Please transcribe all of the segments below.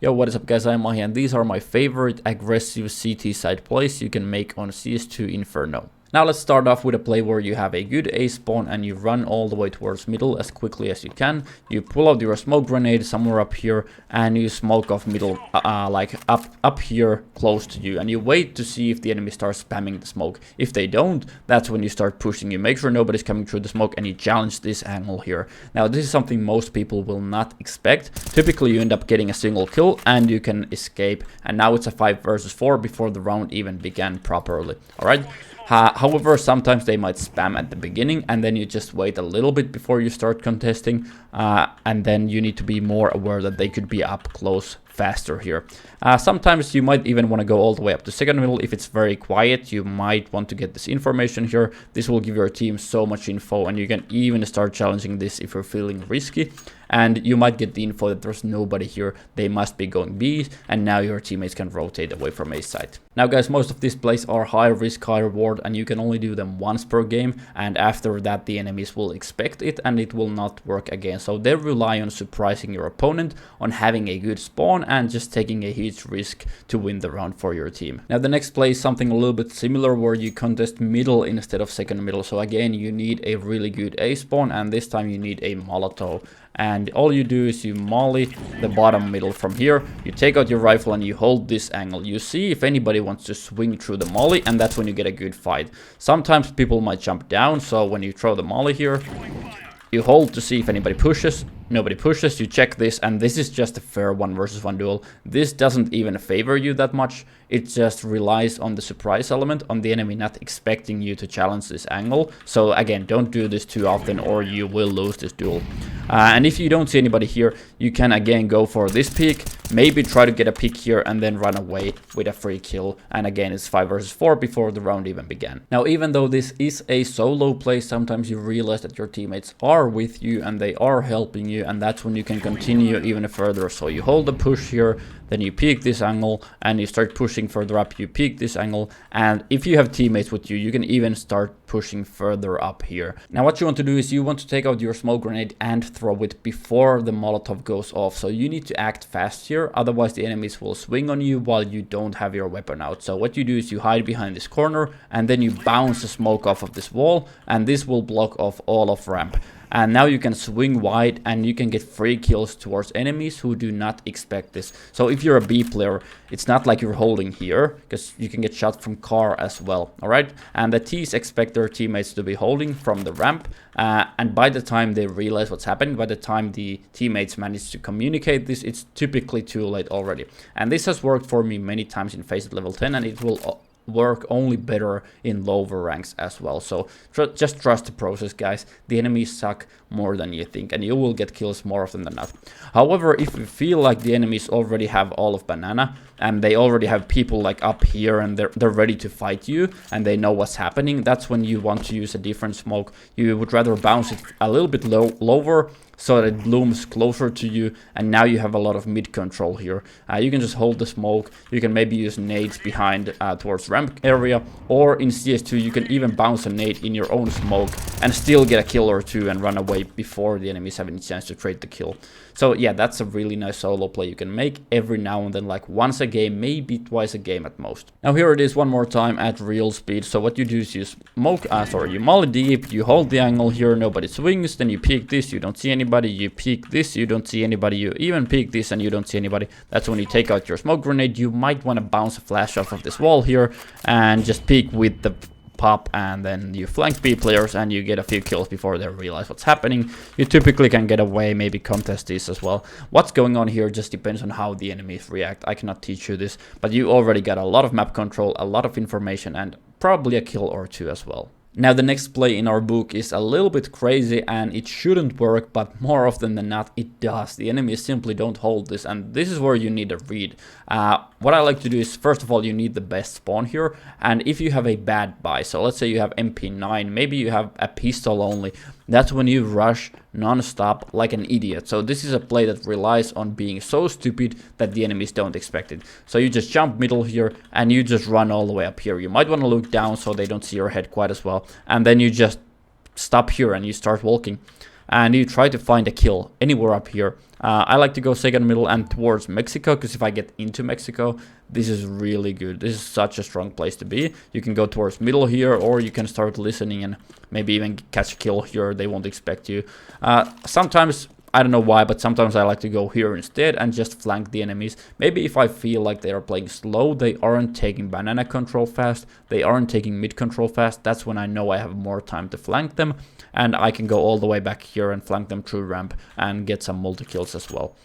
Yo, what is up guys, I'm Mahi and these are my favorite aggressive CT side plays you can make on CS2 Inferno. Now let's start off with a play where you have a good A spawn and you run all the way towards middle as quickly as you can. You pull out your smoke grenade somewhere up here and you smoke off middle like up here close to you, and you wait to see if the enemy starts spamming the smoke. If they don't, that's when you start pushing. You make sure nobody's coming through the smoke and you challenge this angle here. Now this is something most people will not expect. Typically you end up getting a single kill and you can escape, and now it's a 5 versus 4 before the round even began properly. Alright. However, sometimes they might spam at the beginning and then you just wait a little bit before you start contesting, and then you need to be more aware that they could be up close faster here. Sometimes you might even want to go all the way up to second middle. If it's very quiet, you might want to get this information here. This will give your team so much info, and you can even start challenging this if you're feeling risky. And you might get the info that there's nobody here, they must be going B, and now your teammates can rotate away from A side. Now guys, most of these plays are high risk, high reward, and you can only do them once per game, and after that the enemies will expect it and it will not work again. So they rely on surprising your opponent, on having a good spawn, and just taking a huge risk to win the round for your team. Now the next play is something a little bit similar, where you contest middle instead of second middle. So again, you need a really good A spawn, and this time you need a molotov. And all you do is you molly the bottom middle from here. You take out your rifle and you hold this angle. You see if anybody wants to swing through the molly, and that's when you get a good fight. Sometimes people might jump down, so when you throw the molly here, you hold to see if anybody pushes. Nobody pushes, you check this, and this is just a fair 1 versus 1 duel. This doesn't even favor you that much. It just relies on the surprise element, on the enemy not expecting you to challenge this angle. So again, don't do this too often or you will lose this duel. And if you don't see anybody here, you can again go for this peek, maybe try to get a peek here and then run away with a free kill. And again, it's 5 versus 4 before the round even began. Now, even though this is a solo play, sometimes you realize that your teammates are with you and they are helping you, and that's when you can continue even further. So you hold the push here, then you peek this angle and you start pushing further up, you peek this angle, and if you have teammates with you, you can even start pushing further up here. Now what you want to do is you want to take out your smoke grenade and throw it before the molotov goes off. So you need to act fast here, otherwise the enemies will swing on you while you don't have your weapon out. So what you do is you hide behind this corner and then you bounce the smoke off of this wall, and this will block off all of ramp. And now you can swing wide and you can get free kills towards enemies who do not expect this. So if you're a B player, it's not like you're holding here, because you can get shot from car as well. Alright, and the T's expect their teammates to be holding from the ramp, and by the time they realize what's happening, by the time the teammates manage to communicate this, it's typically too late already. And this has worked for me many times in FACEIT level 10, and it will work only better in lower ranks as well. So just trust the process, guys. The enemies suck more than you think, and you will get kills more often than not. However, if you feel like the enemies already have all of banana and they already have people like up here and they're ready to fight you and they know what's happening, that's when you want to use a different smoke. You would rather bounce it a little bit lower so that it looms closer to you, and now you have a lot of mid control here. You can just hold the smoke, you can maybe use nades behind towards ramp area, or in CS2 you can even bounce a nade in your own smoke and still get a kill or two and run away before the enemies have any chance to trade the kill. So yeah, that's a really nice solo play you can make every now and then, like once a game, maybe twice a game at most. Now here it is one more time at real speed. So what you do is you smoke, you molly deep, you hold the angle here, nobody swings, then you peek this, you don't see anybody, you peek this, you don't see anybody, you even peek this and you don't see anybody. That's when you take out your smoke grenade. You might want to bounce a flash off of this wall here and just peek with the pop, and then you flank B players and you get a few kills before they realize what's happening. You typically can get away, maybe contest this as well. What's going on here just depends on how the enemies react. I cannot teach you this, but you already got a lot of map control, a lot of information, and probably a kill or two as well. Now the next play in our book is a little bit crazy and it shouldn't work, but more often than not it does. The enemies simply don't hold this, and this is where you need a read. What I like to do is, first of all, you need the best spawn here, and if you have a bad buy, so let's say you have MP9, maybe you have a pistol only, that's when you rush non-stop like an idiot. So this is a play that relies on being so stupid that the enemies don't expect it. So you just jump middle here and you just run all the way up here. You might want to look down so they don't see your head quite as well, and then you just stop here and you start walking. and you try to find a kill anywhere up here. I like to go second middle and towards Mexico, because if I get into Mexico, this is really good. This is such a strong place to be. You can go towards middle here, or you can start listening and maybe even catch a kill here. They won't expect you. Sometimes, I don't know why, but sometimes I like to go here instead and just flank the enemies. Maybe if I feel like they are playing slow, they aren't taking banana control fast, they aren't taking mid control fast, that's when I know I have more time to flank them, and I can go all the way back here and flank them through ramp and get some multi-kills as well.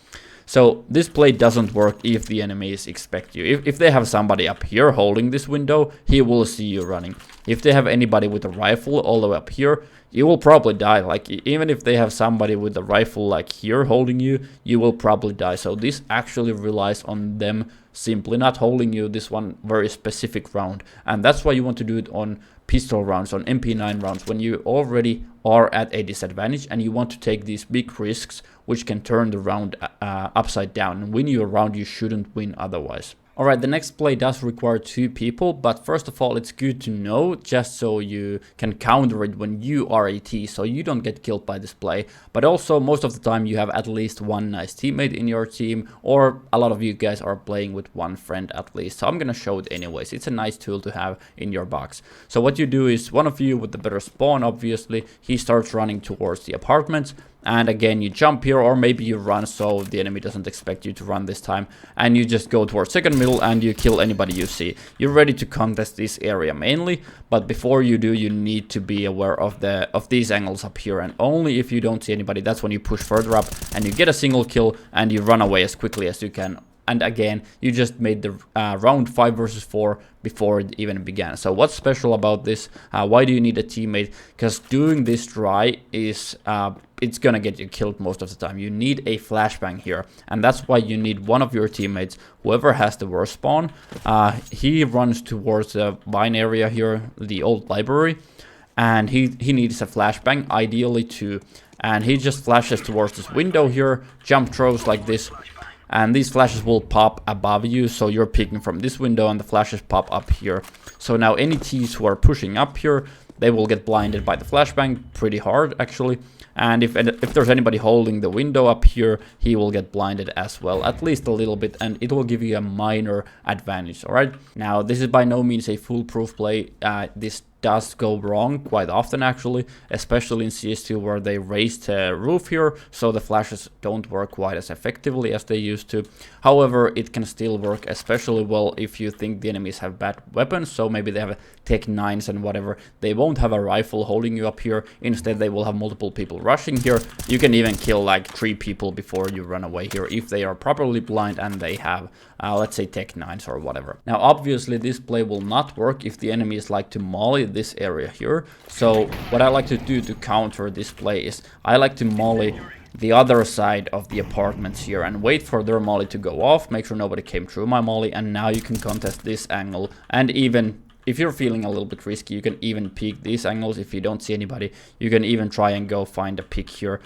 So this play doesn't work if the enemies expect you. If they have somebody up here holding this window, he will see you running. If they have anybody with a rifle all the way up here, you will probably die. Like, even if they have somebody with a rifle like here holding you, you will probably die. So this actually relies on them simply not holding you this one very specific round. And that's why you want to do it on pistol rounds, on MP9 rounds, when you already are at a disadvantage and you want to take these big risks which can turn the round upside down and win you a round you shouldn't win otherwise. Alright, the next play does require 2 people, but first of all, it's good to know just so you can counter it when you are AT, so you don't get killed by this play. But also, most of the time you have at least one nice teammate in your team, or a lot of you guys are playing with one friend at least. So I'm gonna show it anyways. It's a nice tool to have in your box. So what you do is, one of you with the better spawn, obviously, he starts running towards the apartments. And again, you jump here, or maybe you run so the enemy doesn't expect you to run this time, and you just go towards second middle and you kill anybody you see. You're ready to contest this area mainly, but before you do, you need to be aware of these angles up here, and only if you don't see anybody, that's when you push further up and you get a single kill and you run away as quickly as you can. And again, you just made the round 5 versus 4 before it even began. So what's special about this? Why do you need a teammate? Because doing this try is it's gonna get you killed most of the time. You need a flashbang here, and that's why you need one of your teammates, whoever has the worst spawn. He runs towards the vine area here, the old library, and he needs a flashbang, ideally 2. And he just flashes towards this window here, jump throws like this. And these flashes will pop above you, so you're peeking from this window and the flashes pop up here. So now any Ts who are pushing up here, they will get blinded by the flashbang pretty hard actually. And if there's anybody holding the window up here, he will get blinded as well, at least a little bit, and it will give you a minor advantage. Alright, now this is by no means a foolproof play. This does go wrong quite often actually, especially in CS2 where they raised the roof here, so the flashes don't work quite as effectively as they used to. However, it can still work especially well if you think the enemies have bad weapons, so maybe they have Tech 9s and whatever. They won't have a rifle holding you up here, instead they will have multiple people rushing here. You can even kill like 3 people before you run away here if they are properly blind and they have let's say Tech 9s or whatever. Now obviously this play will not work if the enemies like to molly this area here. So what I like to do to counter this play is I like to molly the other side of the apartments here and wait for their molly to go off, make sure nobody came through my molly, and now you can contest this angle. And even if you're feeling a little bit risky, you can even peek these angles. If you don't see anybody, you can even try and go find a pick here.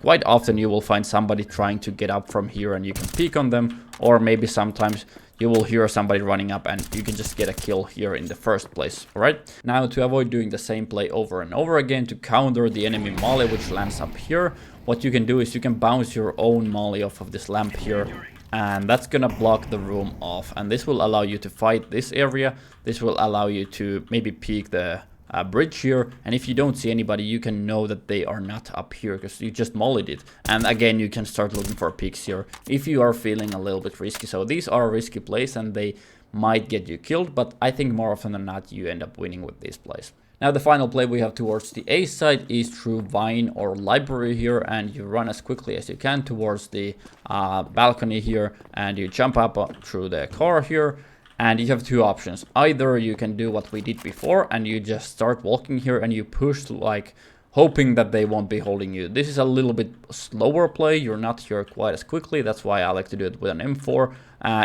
Quite often you will find somebody trying to get up from here and you can peek on them, or maybe sometimes you will hear somebody running up and you can just get a kill here in the first place. Alright, now to avoid doing the same play over and over again, to counter the enemy molly which lands up here, what you can do is you can bounce your own molly off of this lamp here, and that's gonna block the room off, and this will allow you to fight this area. This will allow you to maybe peek the bridge here, and if you don't see anybody, you can know that they are not up here because you just mollied it. And again, you can start looking for peaks here if you are feeling a little bit risky. So these are risky plays and they might get you killed, but I think more often than not you end up winning with these plays. Now the final play we have towards the A side is through vine or library here, and you run as quickly as you can towards the balcony here, and you jump up through the car here. And you have 2 options. Either you can do what we did before and you just start walking here and you push, like hoping that they won't be holding you. This is a little bit slower play. You're not here quite as quickly. That's why I like to do it with an M4.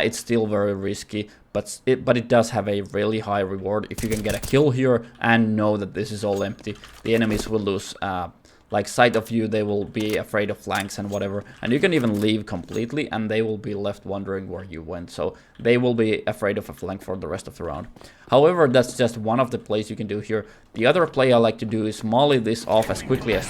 It's still very risky, but it does have a really high reward. If you can get a kill here and know that this is all empty, the enemies will lose like sight of you. They will be afraid of flanks and whatever, and you can even leave completely and they will be left wondering where you went, so they will be afraid of a flank for the rest of the round. However, that's just one of the plays you can do here. The other play I like to do is molly this off as quickly as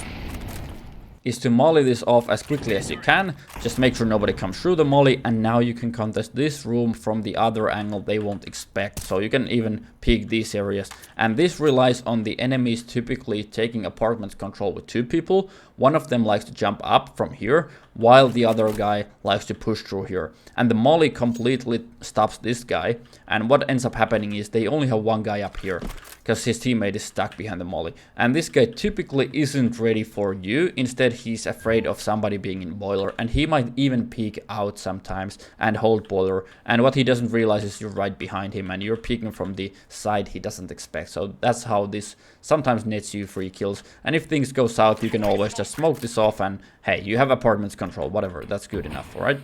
is to molly this off as quickly as you can. Just make sure nobody comes through the molly, and now you can contest this room from the other angle they won't expect. So you can even peek these areas, and this relies on the enemies typically taking apartment control with 2 people. One of them likes to jump up from here, while the other guy likes to push through here. And the molly completely stops this guy, and what ends up happening is they only have 1 guy up here, because his teammate is stuck behind the molly. And this guy typically isn't ready for you. Instead, he's afraid of somebody being in boiler, and he might even peek out sometimes and hold boiler. And what he doesn't realize is you're right behind him, and you're peeking from the side he doesn't expect. So that's how this sometimes nets you free kills. And if things go south, you can always just smoke this off, and hey, you have apartments control, whatever, that's good enough, alright?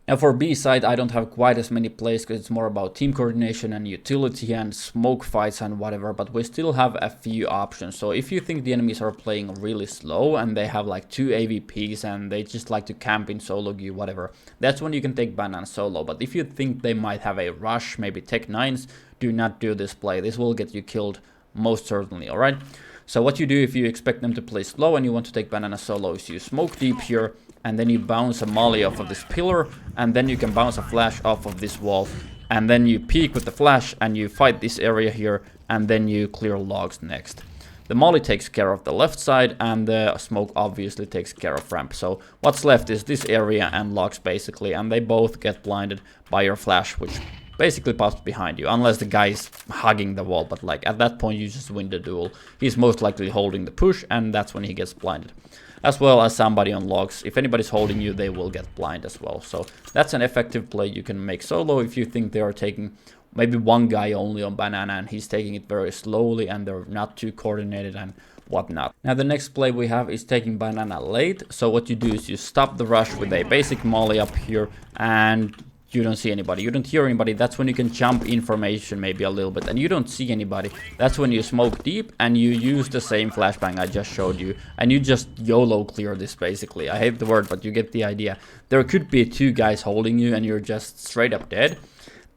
Now for B side, I don't have quite as many plays because it's more about team coordination and utility and smoke fights and whatever, but we still have a few options. So if you think the enemies are playing really slow and they have like 2 AVPs and they just like to camp in solo queue, whatever, that's when you can take banana solo. But if you think they might have a rush, maybe tech 9s, do not do this play. This will get you killed most certainly, alright? So what you do if you expect them to play slow and you want to take banana solo is you smoke deep here, and then you bounce a molly off of this pillar, and then you can bounce a flash off of this wall, and then you peek with the flash and you fight this area here, and then you clear logs next. The molly takes care of the left side, and the smoke obviously takes care of ramp. So what's left is this area and logs basically, and they both get blinded by your flash, which basically pops behind you, unless the guy is hugging the wall. But like at that point you just win the duel. He's most likely holding the push, and that's when he gets blinded. As well as somebody on logs. If anybody's holding you, they will get blind as well. So that's an effective play you can make solo if you think they are taking maybe 1 guy only on banana and he's taking it very slowly and they're not too coordinated and whatnot. Now the next play we have is taking banana late. So what you do is you stop the rush with a basic molly up here, and you don't see anybody, you don't hear anybody. That's when you can jump in formation maybe a little bit, and you don't see anybody. That's when you smoke deep and you use the same flashbang I just showed you, and you just YOLO clear this basically. I hate the word, but you get the idea. There could be 2 guys holding you and you're just straight up dead,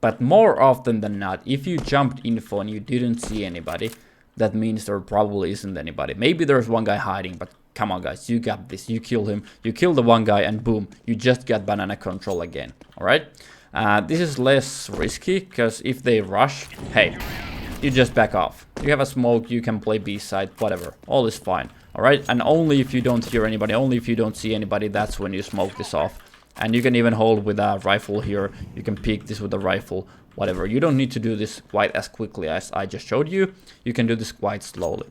but more often than not, if you jumped info and you didn't see anybody, that means there probably isn't anybody. Maybe there's 1 guy hiding, but come on guys, you got this. You kill him, you kill the 1 guy, and boom, you just got banana control again. Alright, this is less risky because if they rush, hey, you just back off. You have a smoke, you can play B side, whatever, all is fine. Alright, and only if you don't hear anybody, only if you don't see anybody, that's when you smoke this off. And you can even hold with a rifle here, you can peek this with a rifle, whatever. You don't need to do this quite as quickly as I just showed you. You can do this quite slowly.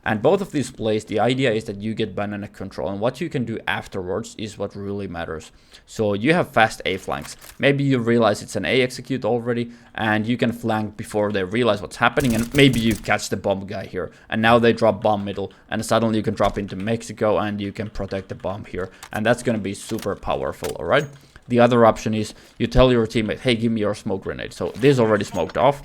And both of these plays, the idea is that you get banana control, and what you can do afterwards is what really matters. So you have fast A flanks. Maybe you realize it's an A execute already, and you can flank before they realize what's happening, and maybe you catch the bomb guy here, and now they drop bomb middle, and suddenly you can drop into Mexico, and you can protect the bomb here, and that's gonna be super powerful, alright? The other option is you tell your teammate, hey, give me your smoke grenade. So this is already smoked off.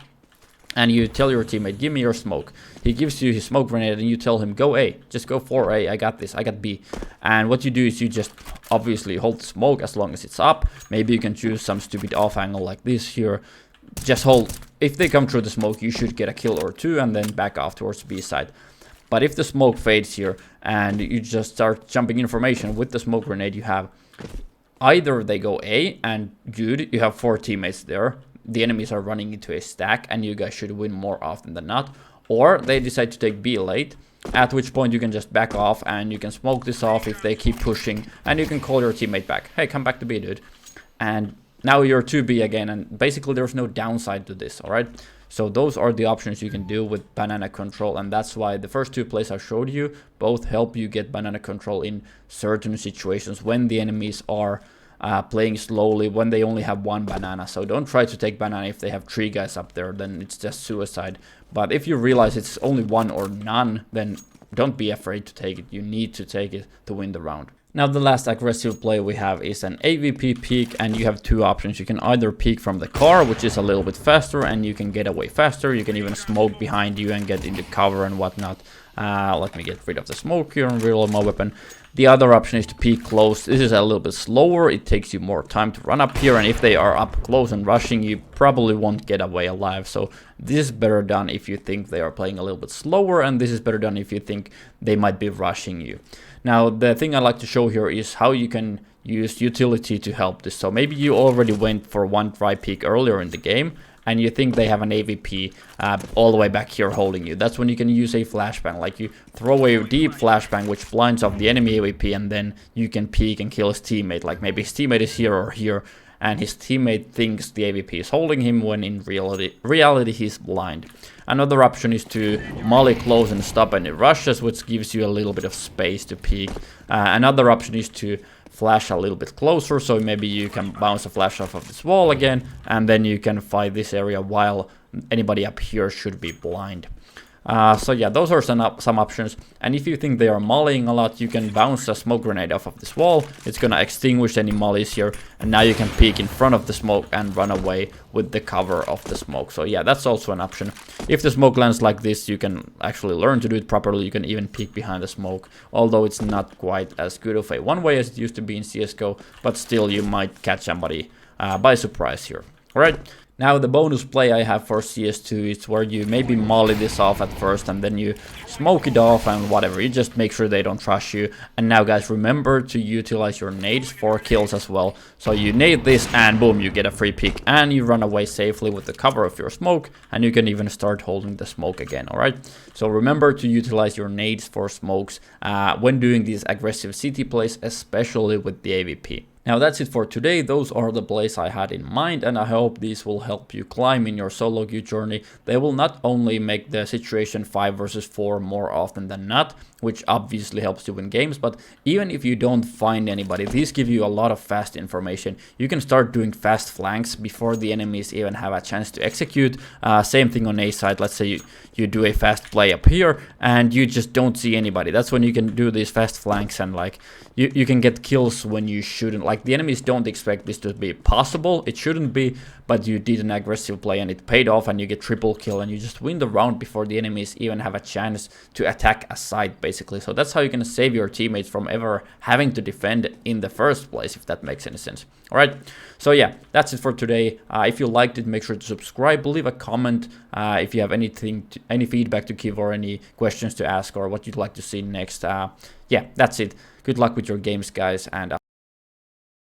And you tell your teammate, give me your smoke. He gives you his smoke grenade and you tell him, go A. Just go for A. I got this. I got B. And what you do is you just obviously hold the smoke as long as it's up. Maybe you can choose some stupid off angle like this here. Just hold. If they come through the smoke, you should get a kill or 2 and then back off towards the B side. But if the smoke fades here and you just start jumping in formation with the smoke grenade you have, either they go A and good, you have 4 teammates there. The enemies are running into a stack and you guys should win more often than not, or they decide to take B late, at which point you can just back off and you can smoke this off if they keep pushing, and you can call your teammate back, hey, come back to B, dude, and now you're 2B again, and basically there's no downside to this. All right, so those are the options you can do with banana control, and that's why the first 2 plays I showed you both help you get banana control in certain situations when the enemies are playing slowly, when they only have 1 banana. So don't try to take banana if they have 3 guys up there, then it's just suicide. But if you realize it's only 1 or none, then don't be afraid to take it. You need to take it to win the round. Now the last aggressive play we have is an AVP peek, and you have 2 options. You can either peek from the car, which is a little bit faster and you can get away faster. You can even smoke behind you and get into cover and whatnot. Let me get rid of the smoke here and reload my weapon. The other option is to peek close. This is a little bit slower. It takes you more time to run up here, and if they are up close and rushing, you probably won't get away alive. So this is better done if you think they are playing a little bit slower, and this is better done if you think they might be rushing you. Now, the thing I like to show here is how you can use utility to help this. So maybe you already went for one dry peek earlier in the game, and you think they have an AVP all the way back here holding you. That's when you can use a flashbang. Like, you throw a deep flashbang which blinds off the enemy AVP, and then you can peek and kill his teammate. Like, maybe his teammate is here or here, and his teammate thinks the AVP is holding him, when in reality he's blind. Another option is to molly close and stop any rushes, which gives you a little bit of space to peek. Another option is to flash a little bit closer, so maybe you can bounce a flash off of this wall again, and then you can fight this area while anybody up here should be blind. So yeah, those are some options. And if you think they are mollying a lot, you can bounce a smoke grenade off of this wall. It's gonna extinguish any mollies here, and now you can peek in front of the smoke and run away with the cover of the smoke. So yeah, that's also an option. If the smoke lands like this, you can actually learn to do it properly. You can even peek behind the smoke, although it's not quite as good of a one-way as it used to be in CSGO, but still you might catch somebody by surprise here. Alright. Now, the bonus play I have for CS2 is where you maybe molly this off at first, and then you smoke it off and whatever. You just make sure they don't rush you. And now, guys, remember to utilize your nades for kills as well. So you nade this and boom, you get a free pick, and you run away safely with the cover of your smoke, and you can even start holding the smoke again, alright? So remember to utilize your nades for smokes when doing these aggressive CT plays, especially with the AVP. Now, that's it for today. Those are the plays I had in mind, and I hope these will help you climb in your solo queue journey. They will not only make the situation 5 versus 4 more often than not, which obviously helps you win games, but even if you don't find anybody, these give you a lot of fast information. You can start doing fast flanks before the enemies even have a chance to execute. Same thing on A side. Let's say you do a fast play up here and you just don't see anybody. That's when you can do these fast flanks, and like you can get kills when you shouldn't. Like, the enemies don't expect this to be possible. It shouldn't be, but you did an aggressive play and it paid off, and you get triple kill, and you just win the round before the enemies even have a chance to attack a side, basically. So that's how you're gonna save your teammates from ever having to defend in the first place, if that makes any sense. Alright, so yeah, that's it for today. If you liked it, make sure to subscribe, leave a comment if you have any feedback to give or any questions to ask or what you'd like to see next. Yeah, that's it. Good luck with your games, guys, and